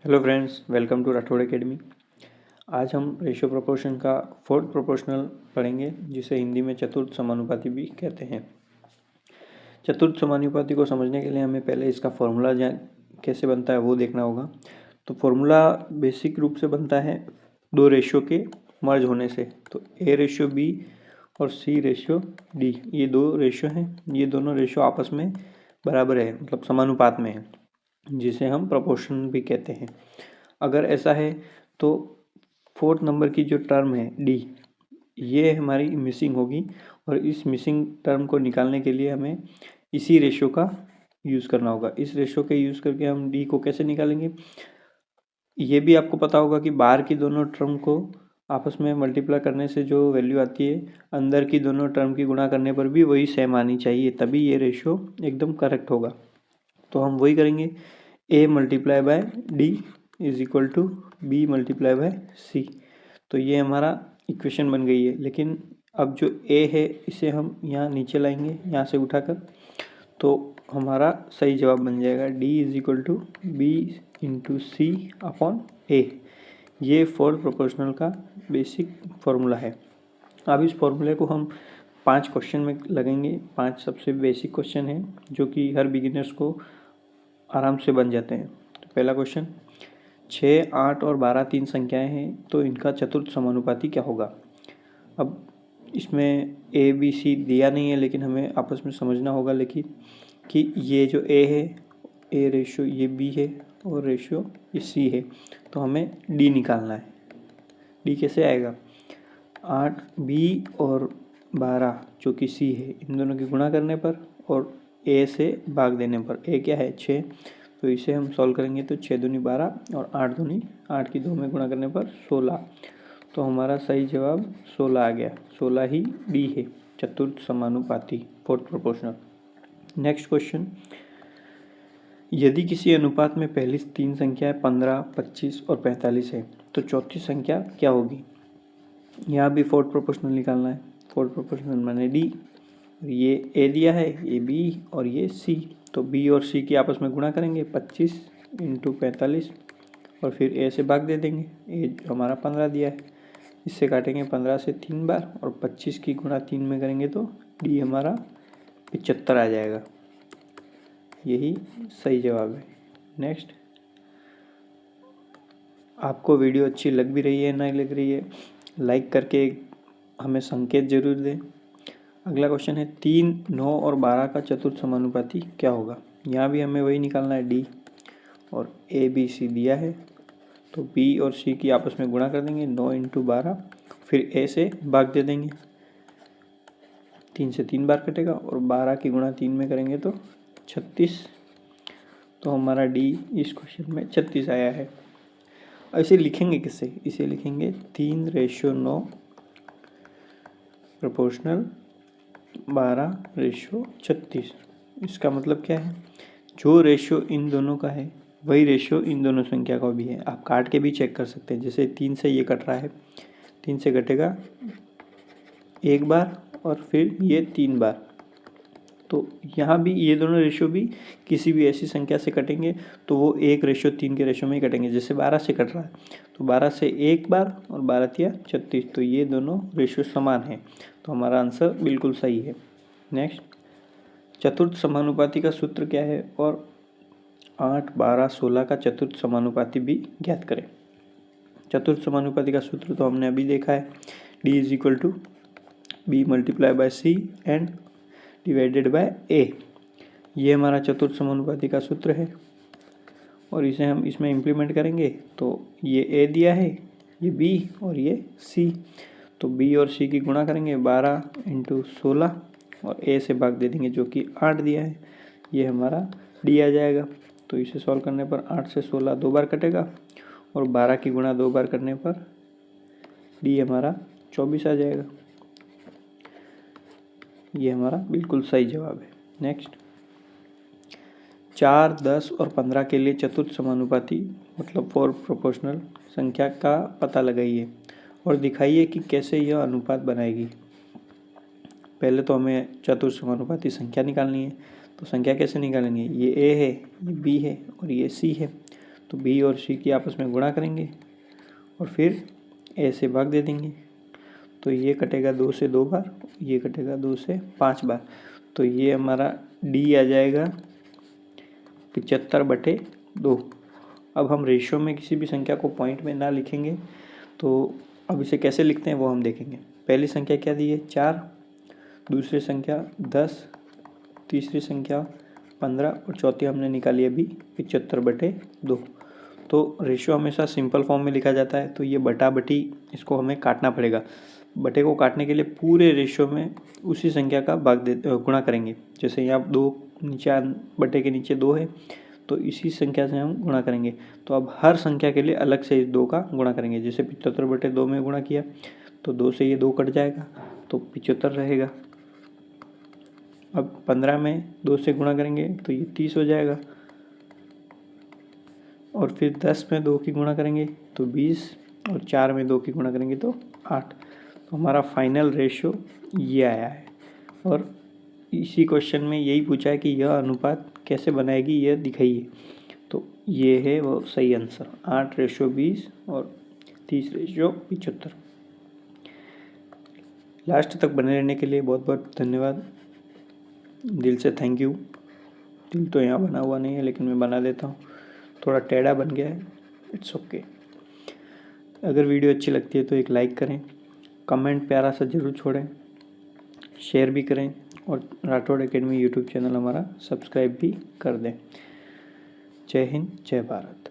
Hello friends, welcome to Rathore academy. आज हम ratio proportion का फोर्थ प्रोपोर्शनल पढ़ेंगे, जिसे हिंदी में चतुर्थ समानुपाती भी कहते हैं। चतुर्थ समानुपाती को समझने के लिए हमें पहले इसका फॉर्मूला कैसे बनता है वो देखना होगा। तो फॉर्मूला बेसिक रूप से बनता है दो रेशियो के मर्ज होने से। तो ए रेशियो बी और सी रेशियो डी, ये दो रेशियो हैं। ये दोनों रेशियो आपस में बराबर है, मतलब समानुपात में है, जिसे हम प्रोपोर्शन भी कहते हैं। अगर ऐसा है तो फोर्थ नंबर की जो टर्म है डी, ये हमारी मिसिंग होगी, और इस मिसिंग टर्म को निकालने के लिए हमें इसी रेशियो का यूज़ करना होगा। इस रेशियो के यूज़ करके हम डी को कैसे निकालेंगे, ये भी आपको पता होगा कि बाहर की दोनों टर्म को आपस में मल्टीप्लाई करने से जो वैल्यू आती है, अंदर की दोनों टर्म की गुणा करने पर भी वही सेम आनी चाहिए, तभी ये रेशियो एकदम करेक्ट होगा। तो हम वही करेंगे, a multiply by D is equal to B multiply by C. तो ये हमारा इक्वेशन बन गई है। लेकिन अब जो a है इसे हम यहाँ नीचे लाएंगे, यहाँ से उठाकर, तो हमारा सही जवाब बन जाएगा d is equal to B into C upon A. ये फोर्थ प्रोपोर्शनल का बेसिक फॉर्मूला है। अब इस फॉर्मूले को हम 5 क्वेश्चन में लगेंगे। 5 सबसे बेसिक क्वेश्चन हैं जो कि हर बिगिनर्स को आराम से बन जाते हैं। तो पहला क्वेश्चन, 6, 8 और 12 तीन संख्याएं हैं, तो इनका चतुर्थ समानुपाती क्या होगा। अब इसमें ए बी सी दिया नहीं है, लेकिन हमें आपस में समझना होगा लेकिन कि ये जो ए है, ए रेशियो ये बी है और रेशियो ये सी है, तो हमें डी निकालना है। डी कैसे आएगा, 8 बी और 12 जो कि सी है, इन दोनों की गुणा करने पर और ए से भाग देने पर। ए क्या है, 6, तो इसे हम सॉल्व करेंगे तो 6 दूनी 12 और 8 दूनी 8 की 2 में गुणा करने पर 16। तो हमारा सही जवाब 16 आ गया। 16 ही डी है, चतुर्थ समानुपाती, फोर्थ प्रोपोर्शनल। नेक्स्ट क्वेश्चन, यदि किसी अनुपात में पहली तीन संख्याएं 15, 25 और 45 है, तो चौथी संख्या क्या होगी। यहाँ भी फोर्थ प्रोपोर्शनल निकालना है। फोर्थ प्रोपोर्शनल माने डी, ये ए दिया है, ये बी और ये सी। तो बी और सी की आपस में गुणा करेंगे, 25 इंटू 45, और फिर ए से भाग दे देंगे। ए हमारा 15 दिया है, इससे काटेंगे 15 से 3 बार, और 25 की गुणा 3 में करेंगे तो डी हमारा 75 आ जाएगा। यही सही जवाब है। नेक्स्ट, आपको वीडियो अच्छी लग भी रही है नहीं लग रही है, लाइक करके हमें संकेत जरूर दें। अगला क्वेश्चन है, 3, 9 और 12 का चतुर्थ समानुपाती क्या होगा। यहाँ भी हमें वही निकालना है, डी, और ए बी सी दिया है, तो बी और सी की आपस में गुणा कर देंगे, 9 इंटू 12, फिर ए से भाग दे देंगे, 3 से 3 बार कटेगा, और 12 की गुणा 3 में करेंगे तो 36। तो हमारा डी इस क्वेश्चन में 36 आया है। इसे लिखेंगे किससे, इसे लिखेंगे 3:9 प्रोपोर्शनल 12:36। इसका मतलब क्या है, जो रेशियो इन दोनों का है वही रेशियो इन दोनों संख्या का भी है। आप काट के भी चेक कर सकते हैं, जैसे 3 से ये कट रहा है, 3 से कटेगा एक बार और फिर ये 3 बार, तो यहाँ भी ये दोनों रेशियो भी किसी भी ऐसी संख्या से कटेंगे तो वो 1:3 के रेशियो में ही कटेंगे। जैसे 12 से कट रहा है तो 12 से एक बार और 12×3 = 36, तो ये दोनों रेशियो समान हैं, तो हमारा आंसर बिल्कुल सही है। नेक्स्ट, चतुर्थ समानुपाती का सूत्र क्या है, और 8, 12, 16 का चतुर्थ समानुपाती भी ज्ञात करें। चतुर्थ समानुपाती का सूत्र तो हमने अभी देखा है, D is equal to B multiply by C and divided by A. ये हमारा चतुर्थ समानुपाती का सूत्र है, और इसे हम इसमें इम्प्लीमेंट करेंगे तो ये ए दिया है, ये बी और ये सी, तो बी और सी की गुणा करेंगे, 12 इंटू 16, और ए से भाग दे देंगे जो कि 8 दिया है, ये हमारा डी आ जाएगा। तो इसे सॉल्व करने पर 8 से 16 2 बार कटेगा, और 12 की गुणा 2 बार करने पर डी हमारा 24 आ जाएगा। ये हमारा बिल्कुल सही जवाब है। नेक्स्ट, 4, 10 और 15 के लिए चतुर्थ समानुपाती मतलब फोर्थ प्रोपोर्शनल संख्या का पता लगाइए और दिखाइए कि कैसे यह अनुपात बनाएगी। पहले तो हमें चतुर्थ समानुपाती संख्या निकालनी है, तो संख्या कैसे निकालेंगे, ये ए है, ये बी है और ये सी है, तो B और C की आपस में गुणा करेंगे और फिर A से भाग दे देंगे। तो ये कटेगा 2 से 2 बार, ये कटेगा 2 से 5 बार। तो ये हमारा D आ जाएगा 75/2। अब हम रेशियो में किसी भी संख्या को पॉइंट में ना लिखेंगे, तो अब इसे कैसे लिखते हैं वो हम देखेंगे। पहली संख्या क्या दी है 4, दूसरी संख्या 10, तीसरी संख्या 15 और चौथी हमने निकाली अभी 75/2। तो रेशियो हमेशा सिंपल फॉर्म में लिखा जाता है, तो ये बटा बटी इसको हमें काटना पड़ेगा। बटे को काटने के लिए पूरे रेशियो में उसी संख्या का गुणा करेंगे। जैसे यहाँ 2 नीचे बटे के नीचे 2 है, तो इसी संख्या से हम गुणा करेंगे। तो अब हर संख्या के लिए अलग से इस 2 का गुणा करेंगे। जैसे 75/2 में गुणा किया तो 2 से ये 2 कट जाएगा तो 75 रहेगा। अब 15 में 2 से गुणा करेंगे तो ये 30 हो जाएगा। और फिर 10 में 2 की गुणा करेंगे तो 20 और 4 में 2 की गुणा करेंगे तो 8। तो हमारा फाइनल रेशियो ये आया है। और इसी क्वेश्चन में यही पूछा है कि यह अनुपात कैसे बनाएगी, यह दिखाइए। तो ये है वो सही आंसर, 8:20 और 30:75। लास्ट तक बने रहने के लिए बहुत बहुत धन्यवाद, दिल से थैंक यू। दिल तो यहाँ बना हुआ नहीं है लेकिन मैं बना देता हूँ, थोड़ा टेढ़ा बन गया है, इट्स ओके। अगर वीडियो अच्छी लगती है तो एक लाइक करें, कमेंट प्यारा सा ज़रूर छोड़ें, शेयर भी करें और राठौड़ एकेडमी यूट्यूब चैनल हमारा सब्सक्राइब भी कर दें। जय हिंद, जय भारत।